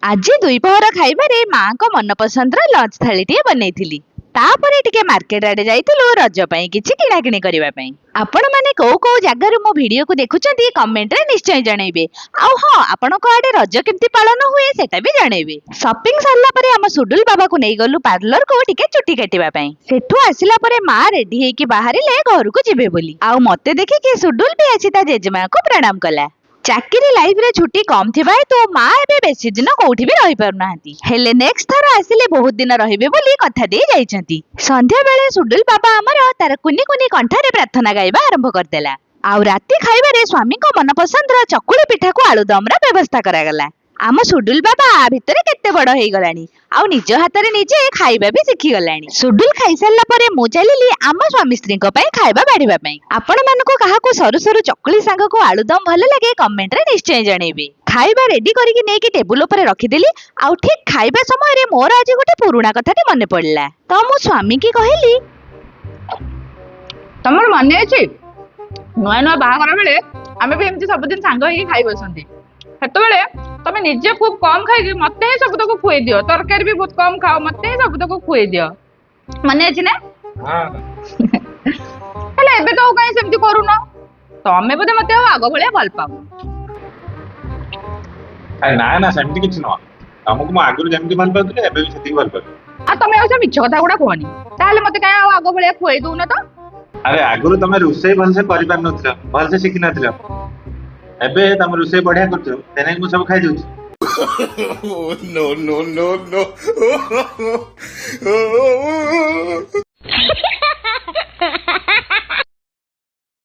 आज दुईपहर खाइबारे माँ को मनपसंद लंच थालीटे बनैथिली। तापरे टिके मार्केट आडे जाइथिलु रज पई किछि किणाकिणी करिबा पई। आपण माने को जगार मो वीडियो को देखुचंती कमेंट रे निश्चय जणैबे। आउ हां आपण को आडे रज केमती पालन हुए सेटा भी जणैबे। शॉपिंग सरला परे हम सुडुल बाबा को नै गलु पार्लर को टिके चुटी काटिबा पई। सेठु आसिला परे माँ रेडी हेकी बाहरिले घर को जिबे बोली। आउ मते देखि कि सुडुल भी आछि ता जेजमा को प्रणाम कला। चाकरी लाइफ रे छुट्टी कम थिबा तो माँ एबे बेसी दिन कोठी भी रही पारु नाहंती। हेले नेक्स्ट थर आसिले बहुत दिन रहिबे बोली कथा दे जाइछंती। संध्या बेले सुडुल बाबा हमर तार कुनी कुनी कंठारे प्रार्थना गाइबा आरंभ करदेला। आउ राती खाइबारे स्वामी को मनपसंद चकुली पिठा को आलुदम रा व्यवस्था करागला। आम सुडुल बाबा आ भितरे केते बड़ हेई गलानी आउ निज हातरे निजे खाइबा भी सिखि गलानी। सुडुल खाइ सारला परे मु चलिली आम स्वामी स्त्री को पई खाइबा बाड़ीबा पई। आपण मानको काहा को सरू सरू चकुली सांग को आलुदम भल लागे कमेंट रे निश्चय जणैबे। खाइबा रेडी करिकि नेकी टेबुल ऊपर रखि देली। आउ ठीक खाइबा समय रे मोर आज गोटे पुराना कथाटी मने पड़ला। त मु स्वामी की कहिली, तमर मने अछि नुआ नुआ बाहागर बेले आमे भी एमती सब दिन सांग होई खाइ बसंती। हेतो बेले तमे निजे खूब कम खाइ मते ही सब तक खुए दियो। तरकारी भी बहुत कम खाओ मते ही सब तक खुए दियो। मने अछि ना? हां। हेले एबे तो काई सेमती करूनो? तमे बदे मते आगो भले भल पाऊ। ना ना सेमती किछ न। हमकु म आगुर जेमती भल पाउतले एबे भी सेती भल पाउ। आ तमे ओसा मिछ कथा गुडा कोनी। ताले मते काई आगो भले खुए दउ न तो? अरे आगुर तमे रुसई भल से करि पार नथिलो, भल से सिखि नथिलो। एबे तमे रुसई बढ़िया करछो, तेने मु सब खाइ दउछ। no, no, no, no.